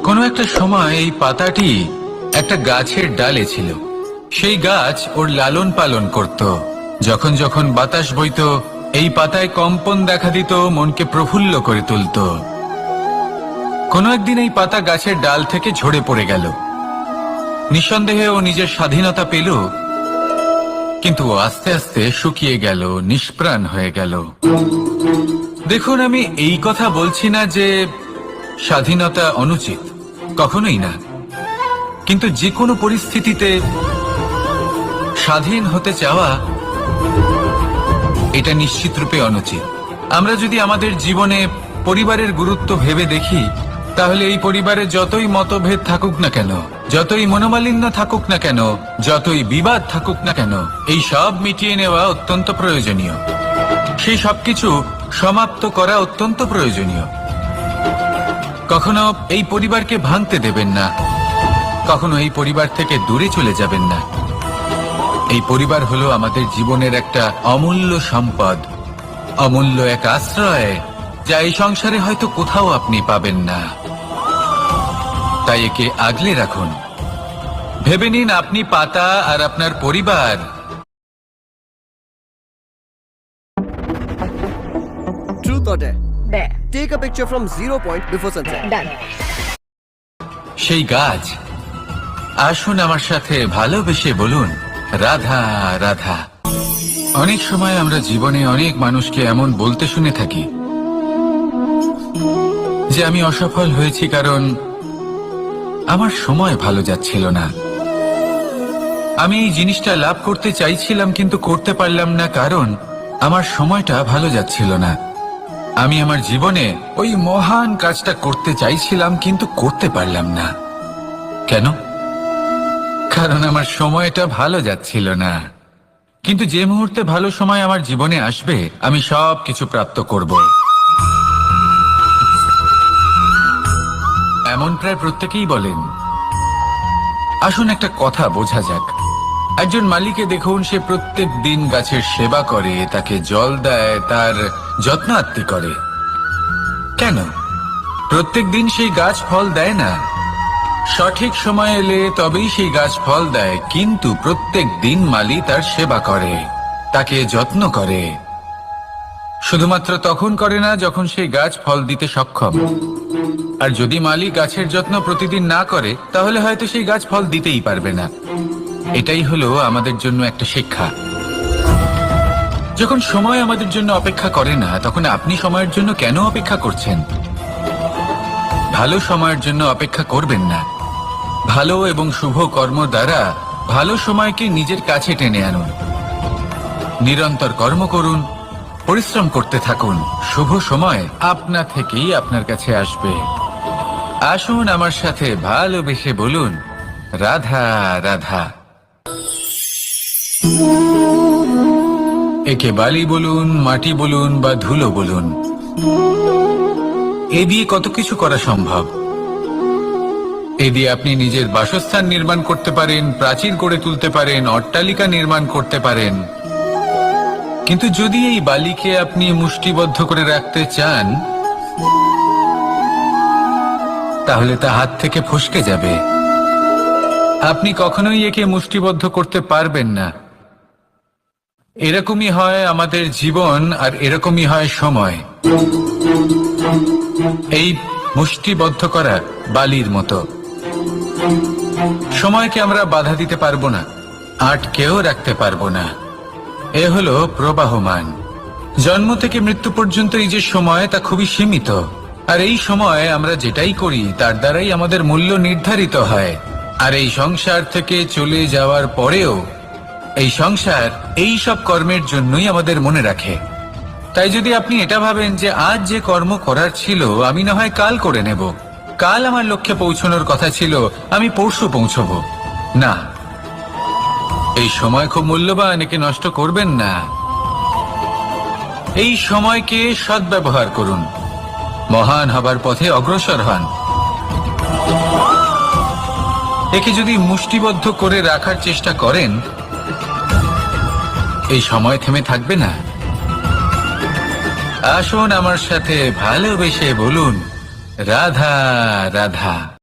কোনো একটা সময় এই পাতাটি একটা গাছের ডালে ছিল। সেই গাছ ওর লালন পালন করত। যখন যখন বাতাস বইত, এই পাতায় কম্পন দেখা দিত, মনকে প্রফুল্ল করে তুলত। কোনো একদিন এই পাতা গাছের ডাল থেকে ঝরে পড়ে গেল। নিঃসন্দেহে ও নিজের স্বাধীনতা পেল, কিন্তু আস্তে আস্তে শুকিয়ে গেল, নিষ্প্রাণ হয়ে গেল। দেখুন, আমি এই কথা বলছি না যে স্বাধীনতা অনুচিত, কখনোই না। কিন্তু যে কোনো পরিস্থিতিতে স্বাধীন হতে চাওয়া এটা নিশ্চিত রূপে অনুচিত। আমরা যদি আমাদের জীবনে পরিবারের গুরুত্ব ভেবে দেখি, তাহলে এই পরিবারে যতই মতভেদ থাকুক না কেন, যতই মনোমালিন্য থাকুক না কেন, যতই বিবাদ থাকুক না কেন, এই সব মিটিয়ে নেওয়া অত্যন্ত প্রয়োজনীয়। সেই সবকিছু সমাপ্ত করা অত্যন্ত প্রয়োজনীয়। কখনো এই পরিবারকে ভাঙতে দেবেন না, কখনো এই পরিবার থেকে দূরে চলে যাবেন না। এই পরিবার হলো আমাদের জীবনের একটা অমূল্য সম্পদ, অমূল্য এক আশ্রয়, যা এই সংসারে হয়তো কোথাও আপনি পাবেন না। তাই একে আগলে রাখুন। ভেবে নিন, আপনি পাতা আর আপনার পরিবার Truth or dare? Dare. Take a picture from 0 point before sunset. Done. সেই গাছ। আসুন আমার সাথে ভালোবেসে বলুন, রাধা রাধা। অনেক সময় আমরা জীবনে অনেক মানুষকে এমন বলতে শুনে থাকি যে আমি অসফল হয়েছি কারণ আমার সময় ভালো যাচ্ছিল না। আমি এই জিনিসটা লাভ করতে চাইছিলাম কিন্তু করতে পারলাম না কারণ আমার সময়টা ভালো যাচ্ছিল না। আমি আমার জীবনে ওই মহান কাজটা করতে চাইছিলাম কিন্তু করতে পারলাম না। কেন? কারণ আমার সময়টা ভালো যাচ্ছিল না। কিন্তু যে মুহূর্তে ভালো সময় আমার জীবনে আসবে, আমি সব কিছু প্রাপ্ত করব। এমন প্রায় প্রত্যেকেই বলেন। আসুন একটা কথা বোঝা যাক। একজন মালিকে দেখুন, সে প্রত্যেক দিন গাছের সেবা করে, তাকে জল দেয়, তার যত্ন আত্তি করে। কেন? প্রত্যেক দিন সেই গাছ ফল দেয় না। সঠিক সময় এলে তবেই সেই গাছ ফল দেয়, কিন্তু প্রত্যেক দিন মালি তার সেবা করে, তাকে যত্ন করে। শুধুমাত্র তখন করে না যখন সেই গাছ ফল দিতে সক্ষম। আর যদি মালি গাছের যত্ন প্রতিদিন না করে, তাহলে হয়তো সেই গাছ ফল দিতেই পারবে না। এটাই হলো আমাদের জন্য একটা শিক্ষা। যখন সময় আমাদের জন্য অপেক্ষা করে না, তখন আপনি সময়ের জন্য কেন অপেক্ষা করছেন? ভালো সময়ের জন্য অপেক্ষা করবেন না। ভালো এবং শুভ কর্ম দ্বারা ভালো সময়কে নিজের কাছে টেনে আনুন। নিরন্তর কর্ম করুন, পরিশ্রম করতে থাকুন। শুভ সময় আপনা থেকেই আপনার কাছে আসবে। আসুন আমার সাথে ভালোবেসে বলুন, রাধা রাধা। একে বালি বলুন, মাটি বলুন বা ধুলো বলুন, এ দিয়ে কত কিছু করা সম্ভব। এ দিয়ে আপনি নিজের বাসস্থান নির্মাণ করতে পারেন, প্রাচীর গড়ে তুলতে পারেন, অট্টালিকা নির্মাণ করতে পারেন। কিন্তু যদি এই বালিকে আপনি মুষ্টিবদ্ধ করে রাখতে চান, তাহলে তা হাত থেকে ফসকে যাবে। আপনি কখনোই একে মুষ্টিবদ্ধ করতে পারবেন না। এরকমই হয় আমাদের জীবন, আর এরকমই হয় সময়। এই মুষ্টিবদ্ধ করা বালির মতো। সময়কে আমরা বাধা দিতে পারবো না, আটকেও রাখতে পারবো না। এ হলো প্রবাহমান। জন্ম থেকে মৃত্যু পর্যন্ত এই যে সময়, তা খুবই সীমিত। আর এই সময় আমরা যেটাই করি তার দ্বারাই আমাদের মূল্য নির্ধারিত হয়। আর এই সংসার থেকে চলে যাওয়ার পরেও এই সংসার এই সব কর্মের জন্যই আমাদের মনে রাখে। তাই যদি আপনি এটা ভাবেন যে আজ যে কর্ম করার ছিল আমি না হয় কাল করে নেব, কাল আমার লক্ষ্যে পৌঁছানোর কথা ছিল আমি পরশু পৌঁছবো, না, এই সময় খুব মূল্যবান, একে নষ্ট করবেন না। এই সময়কে সদ্ব্যবহার করুন, মহান হবার পথে অগ্রসর হন। একে যদি মুষ্টিবদ্ধ করে রাখার চেষ্টা করেন, এই সময় থেমে থাকবে না। আসুন আমার সাথে ভালোবেসে বলুন, রাধা রাধা।